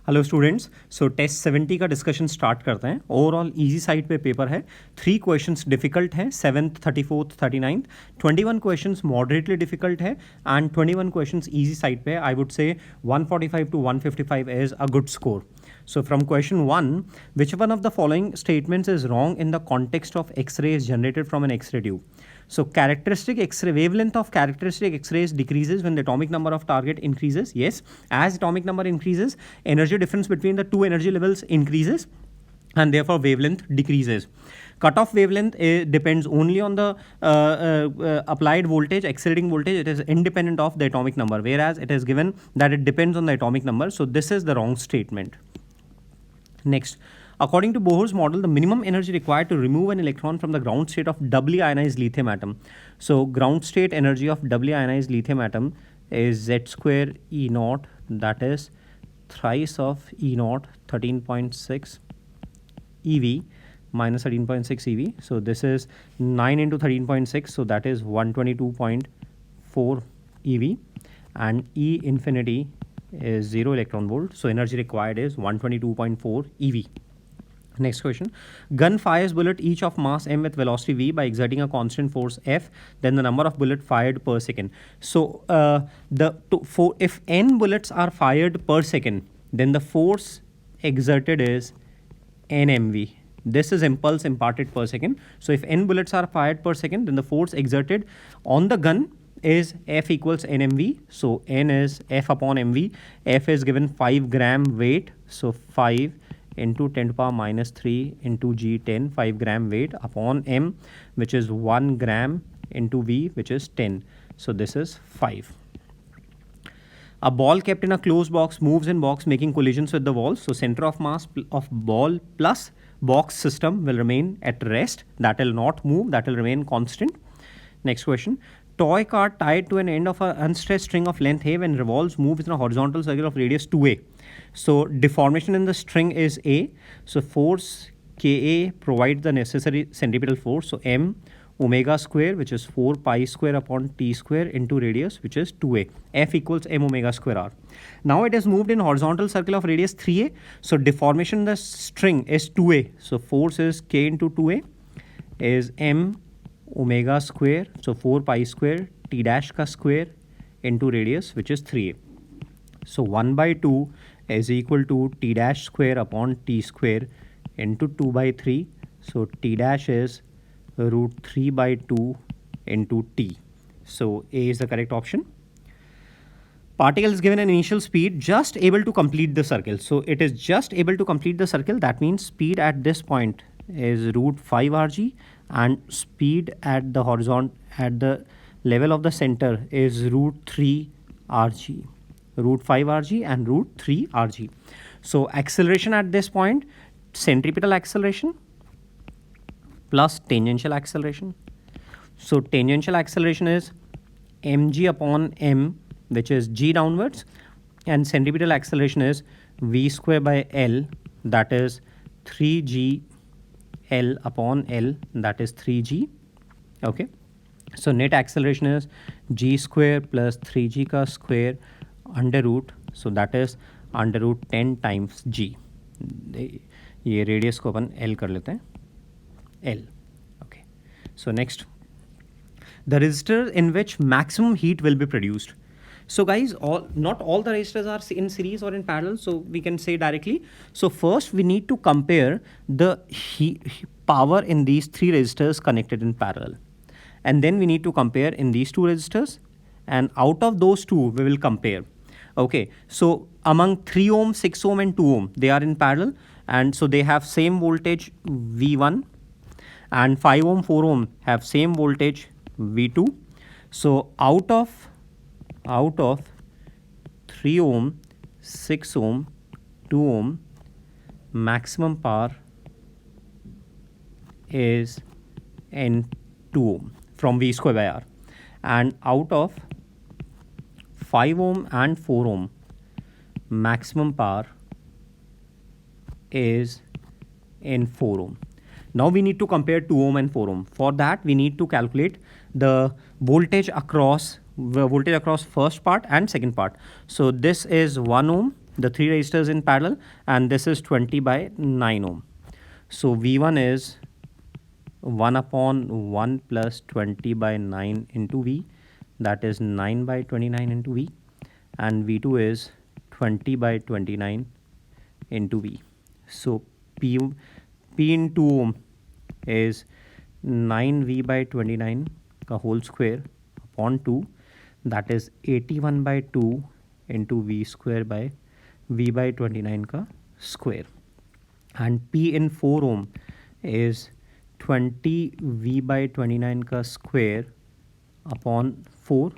Hello students, सो test 70 का discussion start करते हैं। ओवरऑल इजी साइड पे पेपर है। 3 क्वेश्चंस डिफिकल्ट हैं, 7th 34th 39th। 21 questions moderately difficult है एंड 21 क्वेश्चंस इजी साइड पे। I would say 145 to 155 is a good score. So from question 1, which one of the following statements is wrong in the context of X-rays generated from an X-ray tube? So characteristic X-ray wavelength of characteristic X-rays decreases when the atomic number of target increases. Yes, as atomic number increases, energy difference between the two energy levels increases and therefore wavelength decreases. Cutoff wavelength depends only on the applied voltage, accelerating voltage. It is independent of the atomic number, whereas it is given that it depends on the atomic number. So this is the wrong statement. Next, according to Bohr's model, the minimum energy required to remove an electron from the ground state of doubly ionized lithium atom. So ground state energy of doubly ionized lithium atom is Z square E naught, that is thrice of E naught, 13.6 EV minus 13.6 EV. So this is 9 into 13.6, so that is 122.4 EV, and E infinity is 0 electron volt, so energy required is 122.4 EV. Next question. Gun fires bullet each of mass m with velocity v by exerting a constant force F, then the number of bullet fired per second. So if n bullets are fired per second, then the force exerted is nmv. This is impulse imparted per second. So if n bullets are fired per second, then the force exerted on the gun is F equals nmv. So n is F upon mv. F is given 5 gram weight, so 5 into 10 to the power minus 3 into g10, 5 gram weight upon m, which is 1 gram into v, which is 10. So this is 5. A ball kept in a closed box moves in box, making collisions with the walls. So center of mass of ball plus box system will remain at rest. That will not move, that will remain constant. Next question. Toy car tied to an end of an unstressed string of length A when revolves moves in a horizontal circle of radius 2a. So deformation in the string is A. So force Ka provides the necessary centripetal force. So m omega square, which is 4 pi square upon t square into radius, which is 2a. F equals m omega square r. Now it is moved in horizontal circle of radius 3a. So deformation in the string is 2a. So force is k into 2a is m omega square, so 4 pi square t dash ka square into radius, which is 3a. So 1 by 2 is equal to t dash square upon t square into 2 by 3. So t dash is root 3 by 2 into t. So A is the correct option. Particle is given an initial speed just able to complete the circle. So it is just able to complete the circle. That means speed at this point is root 5 rg, and speed at the horizon at the level of the center is root 3 rg, root 5 rg and root 3 rg. So acceleration at this point, centripetal acceleration plus tangential acceleration. So tangential acceleration is mg upon m, which is g downwards, and centripetal acceleration is v square by l, that is 3g L upon L, that is 3g. Okay, so net acceleration is g square plus 3g ka square under root, so that is under root 10 times g. ये radius को अपन L कर लेते हैं, L. Okay, so next, the resistor in which maximum heat will be produced. So guys, not all the resistors are in series or in parallel, so we can say directly. So first we need to compare the power in these 3 resistors connected in parallel, and then we need to compare in these 2 resistors, and out of those 2 we will compare. Okay, so among 3 ohm, 6 ohm and 2 ohm, they are in parallel, and so they have same voltage V1, and 5 ohm, 4 ohm have same voltage V2. So out of 3 ohm, 6 ohm, 2 ohm, maximum power is in 2 ohm from V square by R, and out of 5 ohm and 4 ohm, maximum power is in 4 ohm. Now we need to compare 2 ohm and 4 ohm. For that we need to calculate the voltage across first part and second part. So this is 1 ohm the 3 resistors in parallel, and this is 20 by 9 ohm. So V1 is 1 upon 1 plus 20 by 9 into V, that is 9 by 29 into V, and V2 is 20 by 29 into V. So P into ohm is 9V by 29 का whole square upon 2, that is 81 by 2 into V square by V by 29 का square. And P in 4 ohm is 20V by 29 का square upon 4.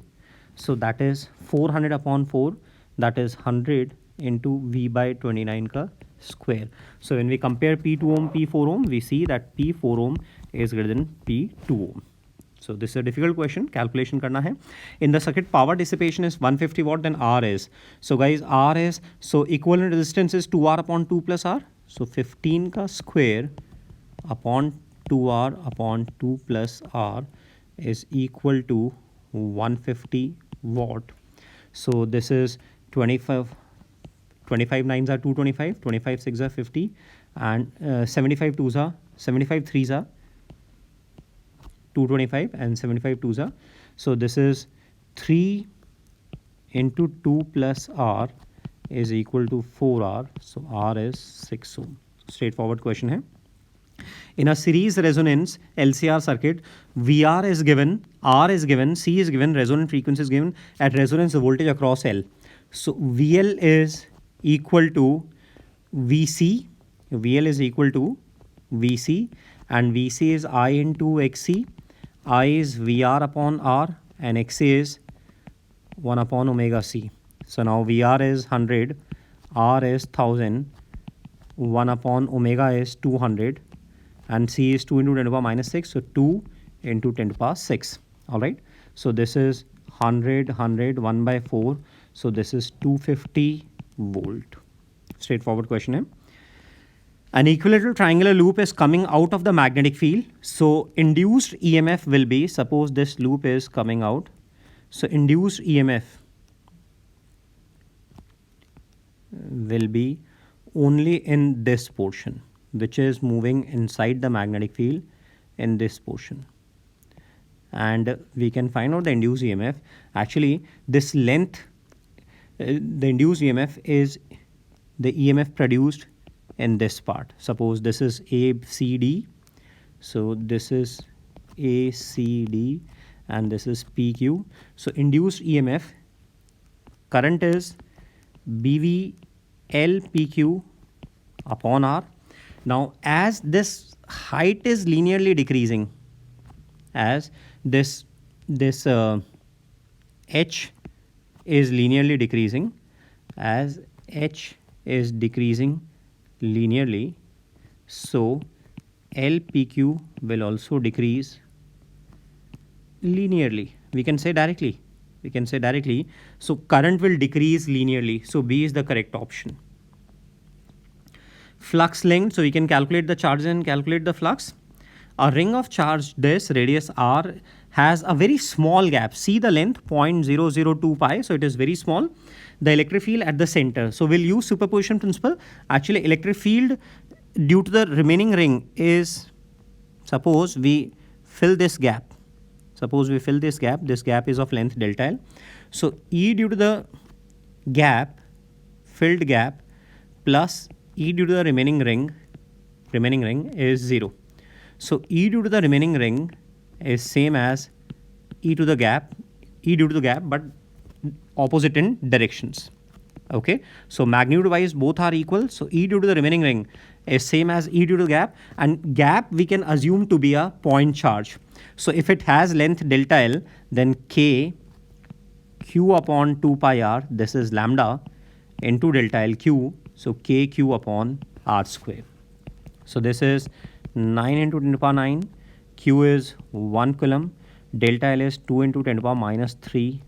So that is 400 upon 4, that is 100 into V by 29 का square. So when we compare P2 ohm, P4 ohm, we see that P4 ohm is greater than P2 ohm. So this is a difficult question, calculation करना है. In the circuit, power dissipation is 150 watt, then R is. So guys, R is, so equivalent resistance is 2R upon 2 plus R. So 15 का square upon 2R upon 2 plus R is equal to 150 watt. So this is 25 nines are 225, 25 6 are 50, and 75 2s are 75 3s are 225, and 75 2s are. So this is 3 into 2 plus R is equal to 4R. So R is 6 ohm. Straightforward question hai. In a series resonance LCR circuit, VR is given, R is given, C is given, resonant frequency is given, at resonance voltage across L. So VL is equal to VC, VL is equal to VC, and VC is I into XC, I is VR upon R, and XC is 1 upon omega C. So now VR is 100, R is 1000, 1 upon omega is 200, and C is 2 into 10 to the power minus 6, so 2 into 10 to the power 6. All right, so this is 100, 100, 1 by 4, so this is 250 volt. Straightforward question hai. An equilateral triangular loop is coming out of the magnetic field, so induced EMF will be, suppose this loop is coming out, so induced EMF will be only in this portion, which is moving inside the magnetic field in this portion. And we can find out the induced EMF. Actually, this length, the induced EMF is the EMF produced in this part. Suppose this is ACD, so this is ACD, and this is PQ. So induced EMF, current is BV L PQ upon R. Now as this height is linearly decreasing, as this H is linearly decreasing, as H is decreasing linearly, so LPQ will also decrease linearly. We can say directly. So current will decrease linearly. So B is the correct option. Flux length. So we can calculate the charge and calculate the flux. A ring of charge, this radius R, has a very small gap. See the length, 0.002 pi. So it is very small. The electric field at the center. So we'll use superposition principle. Actually, electric field due to the remaining ring is, suppose we fill this gap. This gap is of length delta L. So E due to the gap, filled gap, plus E due to the remaining ring is 0. So E due to the remaining ring is same as E due to the gap, but opposite in directions. Okay, so magnitude wise both are equal. So E due to the remaining ring is same as E due to the gap, and gap we can assume to be a point charge. So if it has length delta L, then K Q upon 2 pi R, this is lambda, into delta L Q, so K Q upon R square. So this is 9 into 10 to the power 9, Q is 1 coulomb, delta L is 2 into 10 to the power minus 3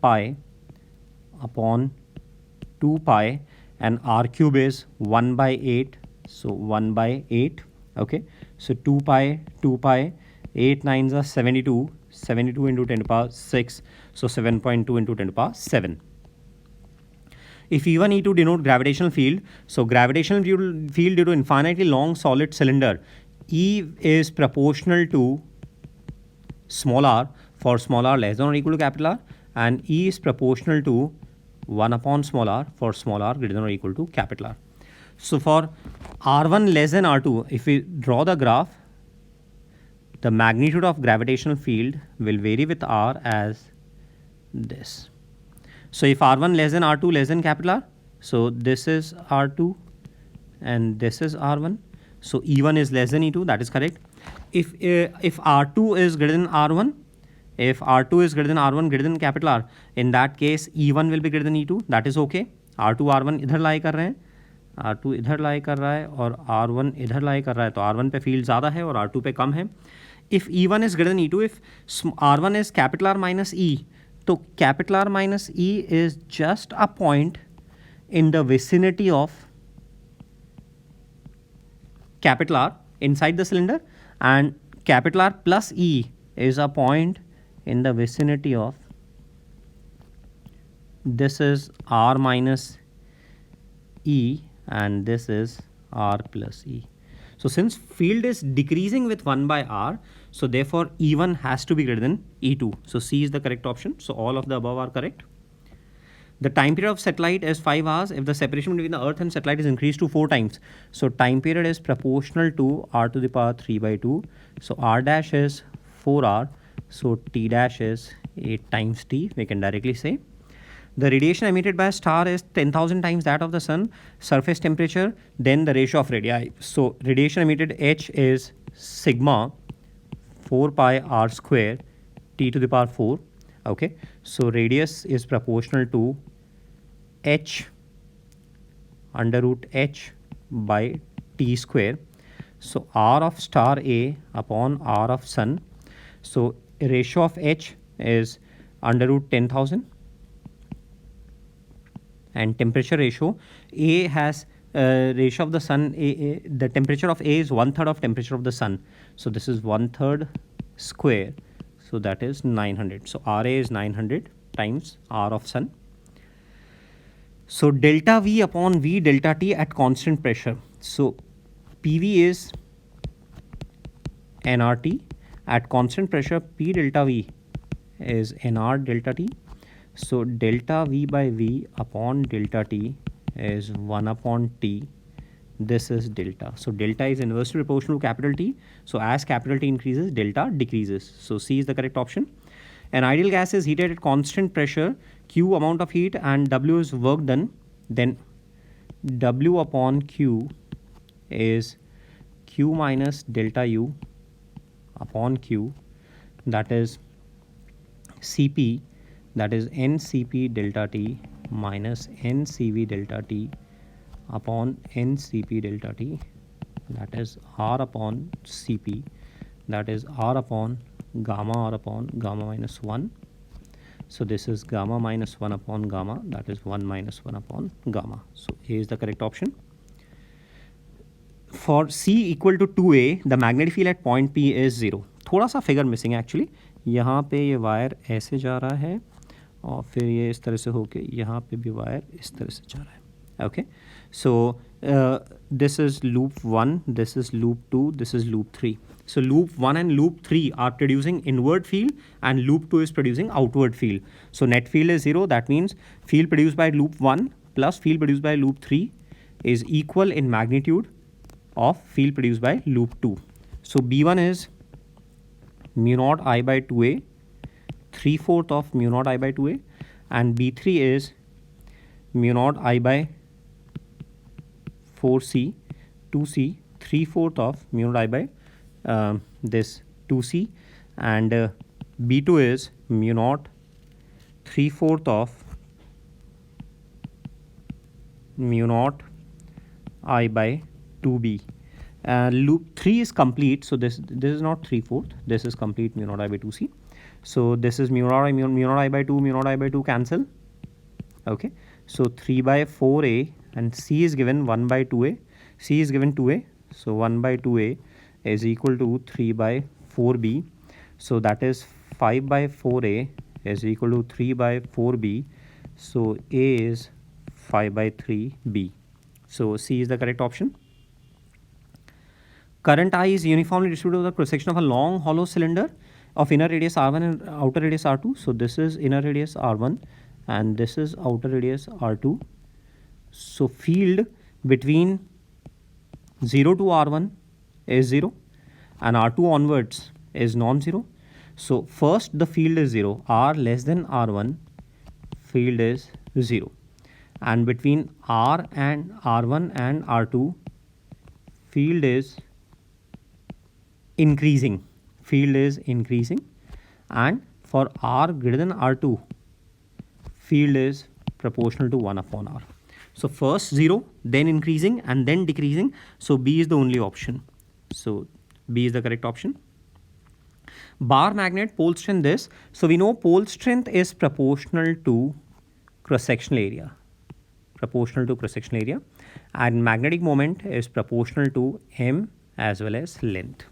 pi upon 2 pi, and R cube is 1 by 8, so 1 by 8. Okay, so 2 pi, 8 9s are 72, 72 into 10 to the power 6, so 7.2 into 10 to the power 7. If E1, E2 denote gravitational field, so gravitational field due to infinitely long solid cylinder, E is proportional to small r for small r less than or equal to capital R, and E is proportional to 1 upon small r for small r greater than or equal to capital R. So for R1 less than R2, if we draw the graph, the magnitude of gravitational field will vary with R as this. So if R1 less than R2 less than capital R, so this is R2 and this is R1. So E1 is less than E2, that is correct. If R2 is greater than R1, if R2 is greater than R1 greater than capital R, in that case E1 will be greater than E2, that is okay. R2 R1 इधर लाई कर रहे हैं, R2 इधर लाई कर रहा है और R1 इधर लाई कर रहा है, तो R1 पे फील्ड ज़्यादा है और R2 पे कम है. If E1 is greater than E2, if R1 is capital R minus E, तो capital R minus E is just a point in the vicinity of capital R inside the cylinder, and capital R plus E is a point in the vicinity of, this is R minus E and this is R plus E. So since field is decreasing with 1 by R, so therefore E1 has to be greater than E2. So C is the correct option. So all of the above are correct. The time period of satellite is 5 hours if the separation between the Earth and satellite is increased to 4 times. So time period is proportional to R to the power 3 by 2. So R dash is 4R. So T dash is 8 times T, we can directly say. The radiation emitted by a star is 10,000 times that of the sun. Surface temperature, then the ratio of radii. So radiation emitted H is sigma 4 pi r square T to the power 4. Okay, so radius is proportional to H under root H by T square. So R of star A upon R of sun. So ratio of H is under root 10,000. And temperature ratio, A has ratio of the sun, the temperature of A is 1/3 of temperature of the sun. So this is 1/3 square. So that is 900. So RA is 900 times R of sun. So delta V upon V delta T at constant pressure. So PV is nRT. At constant pressure, P delta V is nR delta T. So delta V by V upon delta T is 1 upon T. This is delta. So delta is inversely proportional to capital T. So as capital T increases, delta decreases. So C is the correct option. An ideal gas is heated at constant pressure, Q amount of heat, and W is work done. Then W upon Q is Q minus delta U upon Q, that is Cp, that is NCP delta T minus NCV delta T upon NCP delta T, that is R upon Cp, that is R upon gamma minus 1. So this is gamma minus 1 upon gamma, that is 1 minus 1 upon gamma. So A is the correct option. For C equal to 2A, the magnetic field at point P is 0. थोड़ा सा figure missing है actually. यहाँ पे ये wire ऐसे जा रहा है और फिर ये इस तरह से होके यहाँ पे भी वायर इस तरह से जा रहा है. Okay, so this is loop 1, this is loop 2, this is loop 3. So loop 1 and loop 3 are producing inward field and loop 2 is producing outward field. So net field is 0. That means field produced by loop 1 plus field produced by loop 3 is equal in magnitude of field produced by loop 2. So B1 is mu naught I by 2A, 3/4 of mu naught I by 2A, and B3 is mu naught I by 4C, 2C, 3/4 of mu naught I by this 2C, and B2 is mu naught 3/4 of mu naught I by 2B. Loop 3 is complete, so this is not 3/4, this is complete mu naught I by 2C. So this is mu naught I by 2, mu naught I by 2 cancel. Okay, so 3 by 4A and C is given 1 by 2A. C is given 2A, so 1 by 2A is equal to 3 by 4B. So that is 5 by 4A is equal to 3 by 4B. So A is 5/3b. So C is the correct option. Current I is uniformly distributed over the cross section of a long hollow cylinder of inner radius R1 and outer radius R2. So this is inner radius R1 and this is outer radius R2. So field between 0 to R1 is 0 and R2 onwards is non-zero. So first the field is 0, R less than R1, field is 0, and between R and R1 and R2 field is increasing, and for R greater than R2 field is proportional to 1 upon R. So first 0, then increasing and then decreasing. So B is the only option. So B is the correct option. Bar magnet, pole strength this. So we know pole strength is proportional to cross-sectional area. And magnetic moment is proportional to M as well as length.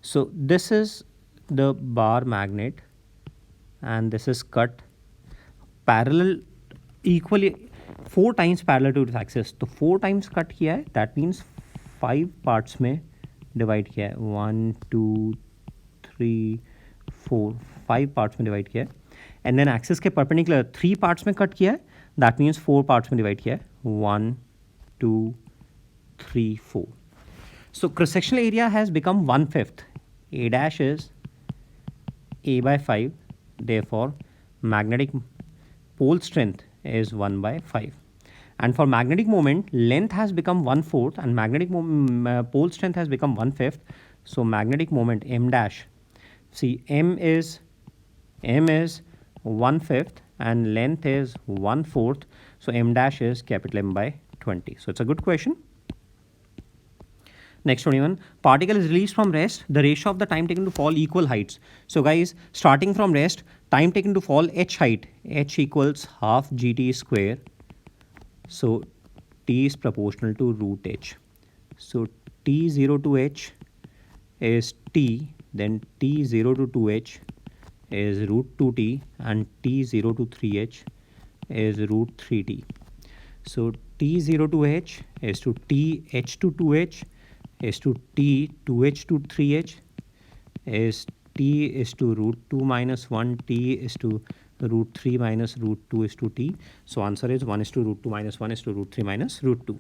So this is the bar magnet and this is cut parallel, equally 4 times parallel to its axis. तो 4 times cut किया है, that means 5 parts में divide किया है. 1, 2, 3, 4, 5 parts में divide किया है. And then axis के perpendicular 3 parts में cut किया है, that means 4 parts में divide किया है. 1, 2, 3, 4. So cross sectional area has become 1/5. A dash is A by 5. Therefore magnetic pole strength is 1/5. And for magnetic moment, length has become 1/4 and magnetic pole strength has become 1/5. So magnetic moment M dash, see M is 1/5 and length is 1/4. So M dash is capital M by 20. So it's a good question. Next 21, particle is released from rest, the ratio of the time taken to fall equal heights. So guys, starting from rest, time taken to fall h height, h equals half gt square. So t is proportional to root h. So t0 to h is t, then t0 to 2h is root 2t and t0 to 3h is root 3t. So t0 to h is to t h to 2h is to t 2h to 3h is t is to root 2 minus 1, t is to root 3 minus root 2 is to t. So answer is 1 is to root 2 minus 1 is to root 3 minus root 2.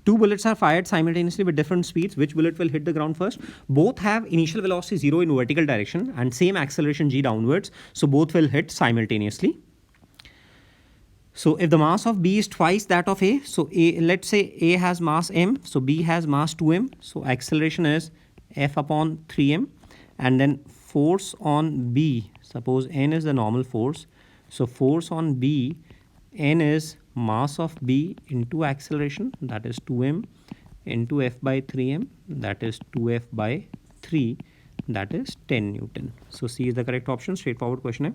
2 bullets are fired simultaneously with different speeds. Which bullet will hit the ground first? Both have initial velocity 0 in vertical direction and same acceleration g downwards. So both will hit simultaneously. So if the mass of B is twice that of A, so let's say A has mass m, so B has mass 2m. So acceleration is F upon 3m, and then force on B, suppose N is the normal force. So force on B, N is mass of B into acceleration, that is 2m, into F by 3m, that is 2F by 3, that is 10 Newton. So C is the correct option. Straightforward question hai.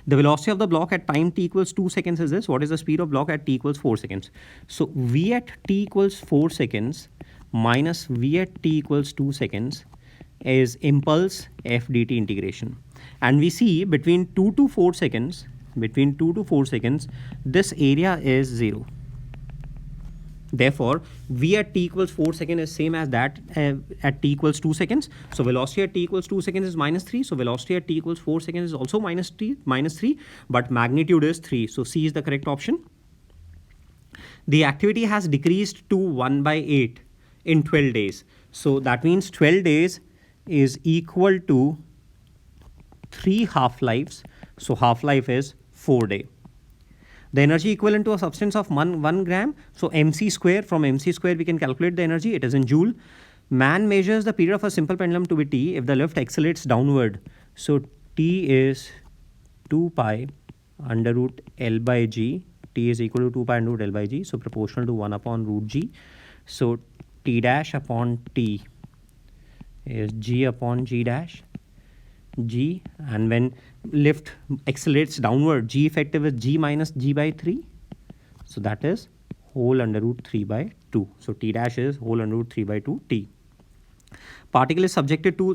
The velocity of the block at time t equals 2 seconds is this. What is the speed of block at t equals 4 seconds? So v at t equals 4 seconds minus v at t equals 2 seconds is impulse f dt integration. And we see between 2 to 4 seconds, this area is 0. Therefore, v at t equals 4 seconds is same as that at t equals 2 seconds. So velocity at t equals 2 seconds is minus 3. So velocity at t equals 4 seconds is also minus 3, but magnitude is 3. So C is the correct option. The activity has decreased to 1/8 in 12 days. So that means 12 days is equal to 3 half-lives. So half-life is 4 days. The energy equivalent to a substance of 1 gram. So mc square, from mc square we can calculate the energy. It is in joule. Man measures the period of a simple pendulum to be t if the lift accelerates downward. So t is 2 pi under root L by g. T is equal to 2 pi under root L by g. So proportional to 1 upon root g. So t dash upon t is g upon g dash. G, and when lift accelerates downward, G effective is G minus G by 3. So that is whole under root 3 by 2. So T dash is whole under root 3 by 2 T. Particle is subject to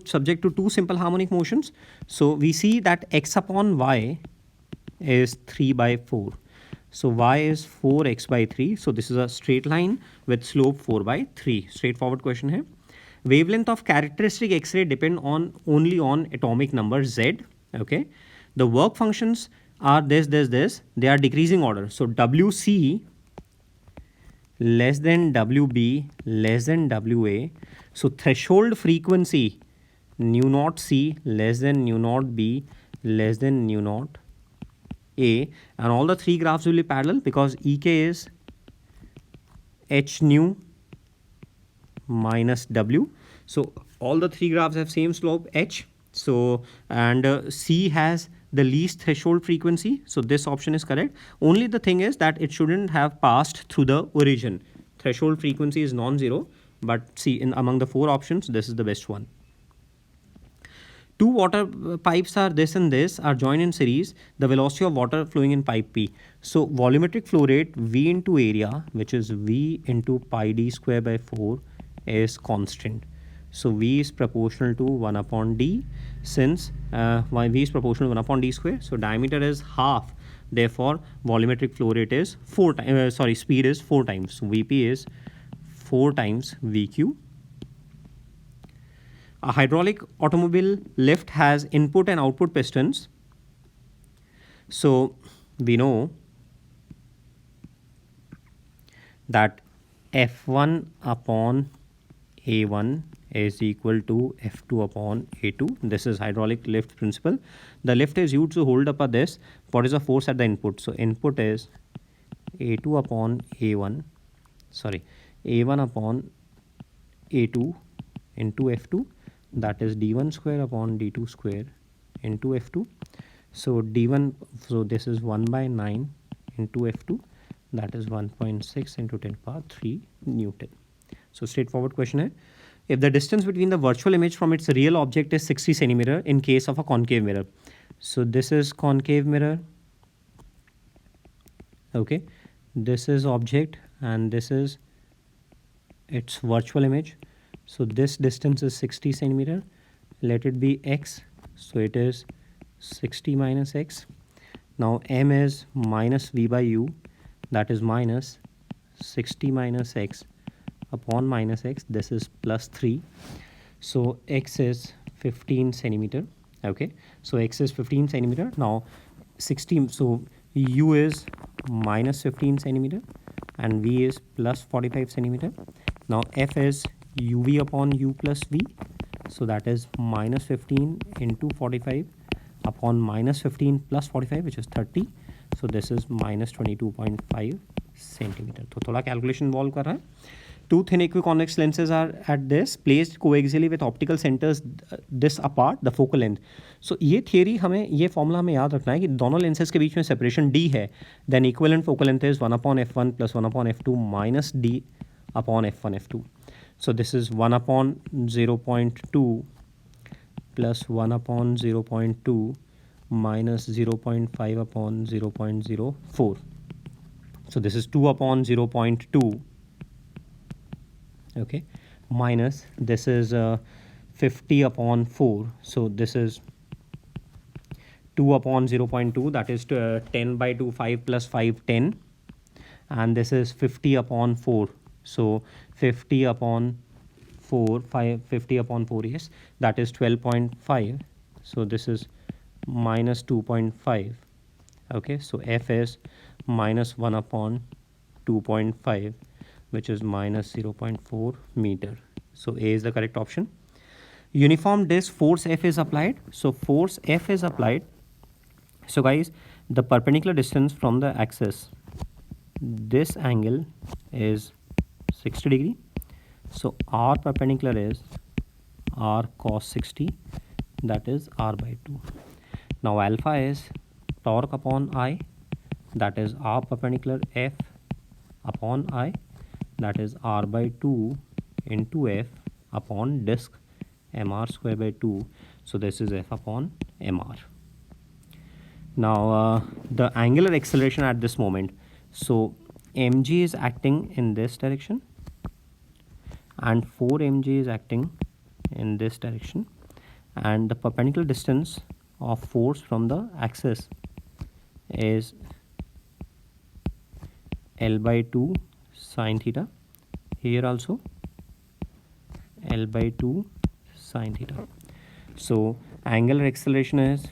2 simple harmonic motions. So we see that x upon y is 3 by 4. So y is 4x by 3. So this is a straight line with slope 4 by 3. Straightforward question है. Wavelength of characteristic X-ray depend on only on atomic number z. Okay. The work functions are this. They are decreasing order. So WC less than WB less than WA. So threshold frequency nu naught C less than nu naught B less than nu naught A, and all the three graphs will be parallel because EK is H nu minus W. So all the three graphs have same slope H. So and C has the least threshold frequency. So this option is correct. Only the thing is that it shouldn't have passed through the origin. Threshold frequency is non-zero, but see, in among the four options, this is the best one. Two water pipes are this and this are joined in series. The velocity of water flowing in pipe P. So volumetric flow rate V into area, which is V into pi d square by 4, is constant. So V is proportional to 1 upon d. Since V is proportional to 1 upon d square, so diameter is half. Therefore, volumetric flow rate is 4 times. Speed is 4 times. So Vp is 4 times Vq. A hydraulic automobile lift has input and output pistons. So we know that F1 upon A1 is equal to F2 upon A2. This is hydraulic lift principle. The lift is used to hold up this. What is the force at the input? So input is A2 upon A1. A1 upon A2 into F2. That is d1 square upon d2 square into F2. So d1, so this is 1 by 9 into F2. That is 1.6 into 10 power 3 Newton. So straightforward question है. If the distance between the virtual image from its real object is 60 centimeter in case of a concave mirror. So this is concave mirror. Okay. This is object and this is its virtual image. So this distance is 60 centimeter. Let it be x. So it is 60 minus x. Now m is minus v by u. That is minus 60 minus x upon minus x. This is plus 3. So x is 15 centimeter. Okay. So x is 15 centimeter. Now 60. So u is minus 15 centimeter and v is plus 45 centimeter. Now f is uv upon u plus v. So that is minus 15 into 45 upon minus 15 plus 45, which is 30. So this is minus 22.5 centimeter. तो थोड़ा calculation involve कर रहा है. Two thin equiconvex lenses are at this placed coaxially with optical centers this apart the focal length. So ये theory हमें ये formula हमें याद रखना है कि दोनों lenses के बीच में separation d है. Then equivalent focal length is 1 upon f1 plus 1 upon f2 minus d upon f1 f2. So this is 1 upon 0.2 plus 1 upon 0.2 minus 0.5 upon 0.04. So this is 2 upon 0.2. Okay, minus this is 50 upon 4. So this is 2 upon 0.2, that is 10 by 2, 5 plus 5, 10. And this is 50 upon 4. So 50 upon 4, 50 upon 4, yes, that is 12.5. So this is minus 2.5. Okay, so f is minus 1 upon 2.5, which is minus 0.4 meter. So A is the correct option. Uniform disk force F is applied. So force F is applied. So guys, the perpendicular distance from the axis, this angle is 60 degree. So R perpendicular is R cos 60, that is R by 2. Now alpha is torque upon I, that is R perpendicular F upon I, that is R by 2 into F upon disk mr square by 2. So this is F upon mr. Now the angular acceleration at this moment. So mg is acting in this direction and 4 mg is acting in this direction, and the perpendicular distance of force from the axis is L by 2 sine theta. Here also L by 2 sine theta. So angular acceleration is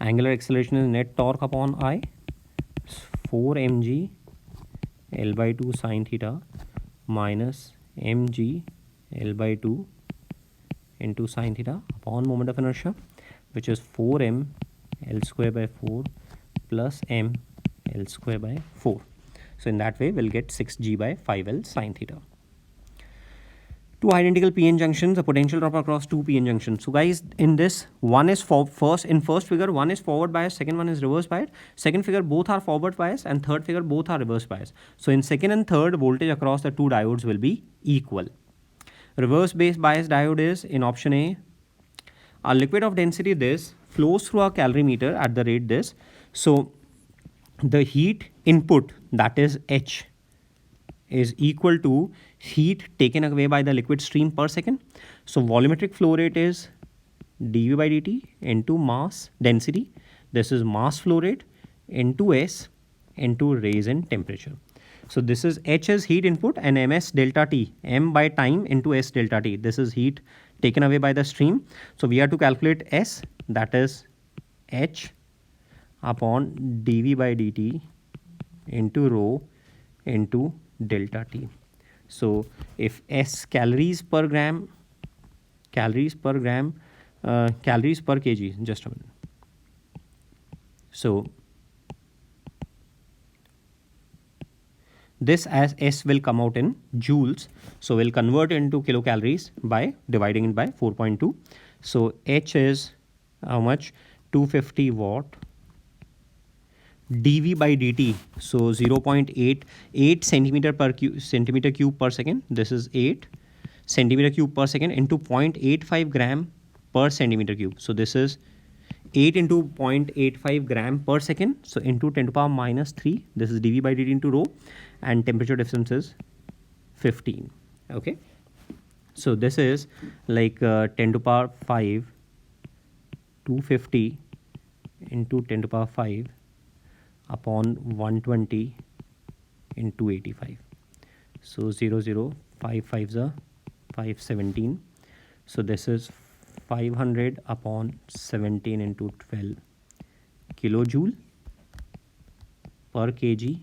net torque upon I, 4 mg L by 2 sine theta minus mg L by 2 into sine theta upon moment of inertia, which is 4m L square by 4 plus m L square by 4. So in that way we'll get 6g by 5L sine theta. Two identical PN junctions, a potential drop across two PN junctions. So guys, in this, one is first figure, one is forward bias, second one is reverse bias. Second figure, both are forward bias, and third figure, both are reverse bias. So in second and third, voltage across the two diodes will be equal. Reverse base bias diode is in option A. A liquid of density this flows through a calorimeter at the rate this. So the heat input, that is H, is equal to heat taken away by the liquid stream per second. So volumetric flow rate is dV by dt into mass density. This is mass flow rate into S into raise in temperature. So this is H is heat input and ms delta T, m by time into S delta T. This is heat taken away by the stream. So we have to calculate S, that is H upon dV by dt into rho into delta T. So if S calories per gram, calories per kg, just a minute. So this as S will come out in joules. So we'll convert into kilocalories by dividing it by 4.2. So H is how much? 250 watt dV by dt. So 0.88 centimeter cube per second. This is 8 centimeter cube per second into 0.85 gram per centimeter cube. So this is 8 into 0.85 gram per second. So into 10 to the power minus 3. This is dV by dt into rho, and temperature difference is 15. Okay. So this is like 10 to the power 5, 250 into 10 to the power 5 upon 120 into 85. So 0, 5 5s are 517. So this is 500 upon 17 into 12 kilojoule per kg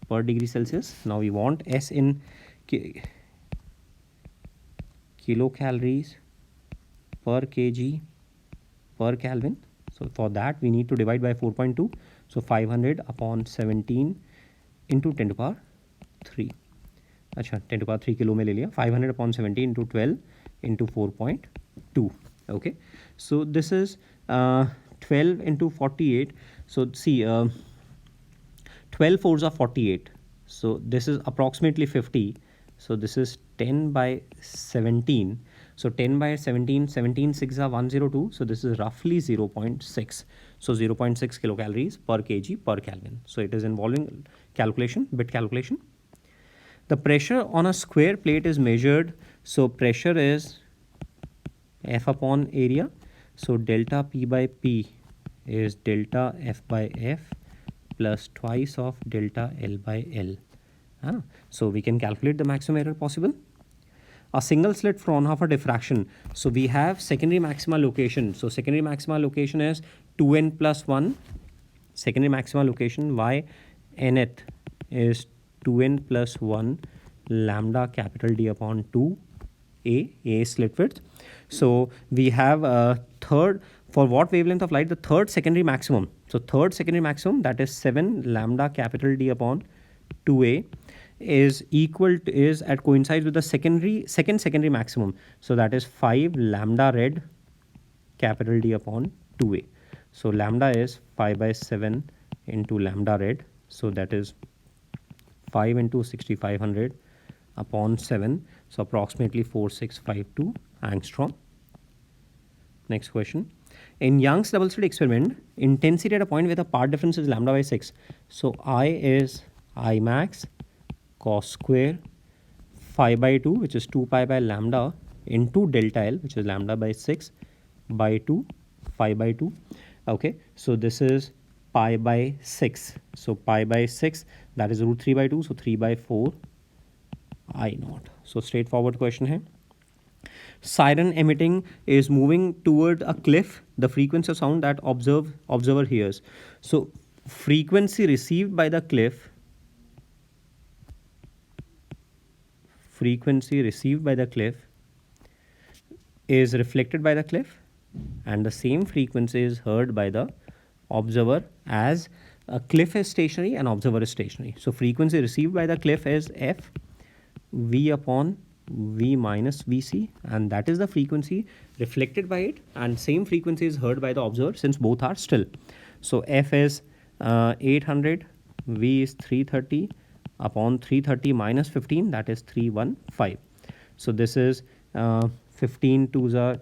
per degree Celsius. Now we want S in kilocalories per kg per Kelvin. So for that we need to divide by 4.2. So 500 upon 17 into 10 to the power 3. अच्छा 10 to the power 3 kilo में ले लिया. 500 upon 17 into 12 into 4.2. Okay. So this is 12 into 48. So see 12 fours are 48. So this is approximately 50. So this is 10 by 17. So 10 by 17, 17 6 are 102. So this is roughly 0.6. So 0.6 kilocalories per kg per Kelvin. So it is involving calculation, bit calculation. The pressure on a square plate is measured. So pressure is F upon area. So delta P by P is delta F by F plus twice of delta L by L. So we can calculate the maximum error possible. A single slit Fraunhofer diffraction. So we have secondary maxima location. So secondary maxima location is 2n plus 1. Secondary maxima location y nth is 2n plus 1 lambda capital D upon 2 A slit width. So we have a third, for what wavelength of light? The third secondary maximum. So third secondary maximum, that is 7 lambda capital D upon 2A is equal to, is at coincides with the second secondary maximum. So that is 5 lambda red capital D upon 2A. So lambda is 5 by 7 into lambda red. So that is 5 into 6500 upon 7. So approximately 4652 angstrom. Next question. In Young's double slit experiment, intensity at a point where the part difference is lambda by 6. So I is I max cos square phi by 2, which is 2 pi by lambda into delta L, which is lambda by 6 by 2 phi by 2. Okay, so this is pi by 6. So pi by 6, that is root 3 by 2, so 3 by 4 I naught. So straightforward question है. Siren emitting is moving toward a cliff. The frequency of sound that observer hears. So frequency received by the cliff, is reflected by the cliff, and the same frequency is heard by the observer, as a cliff is stationary and observer is stationary. So frequency received by the cliff is f v upon v minus vc, and that is the frequency reflected by it, and same frequency is heard by the observer since both are still. So f is 800, v is 330 upon 330 minus 15, that is 315. So this is 15 twos are,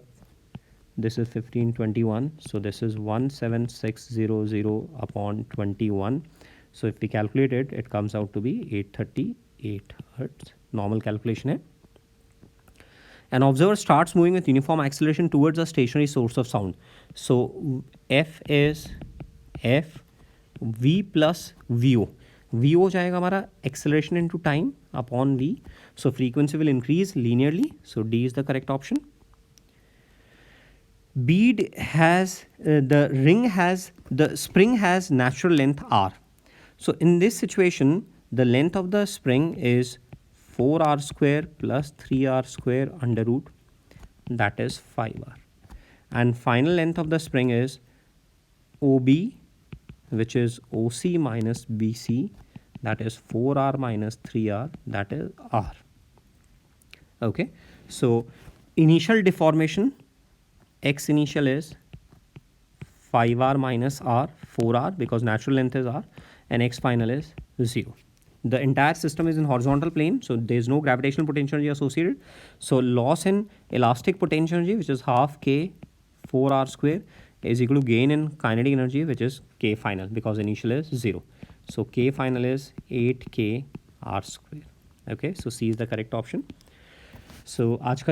this is 1521, so this is 17600 upon 21. So if we calculate it, it comes out to be 838 hertz. Normal calculation है. An observer starts moving with uniform acceleration towards a stationary source of sound. So f is f v plus vo. vo जाएगा हमारा acceleration into time upon v. So frequency will increase linearly. So D is the correct option. Bead has the spring has natural length r. So in this situation, the length of the spring is 4r square plus 3r square under root, that is 5r. And final length of the spring is OB, which is OC minus BC, that is 4r minus 3r, that is r. Okay, so initial deformation, x initial is 5r minus r, 4r, because natural length is r, and x final is 0. The entire system is in horizontal plane, so there is no gravitational potential energy associated. So loss in elastic potential energy, which is half k 4r square, is equal to gain in kinetic energy, which is k final, because initial is 0. So k final is 8k r square. Okay, so C is the correct option. So आज का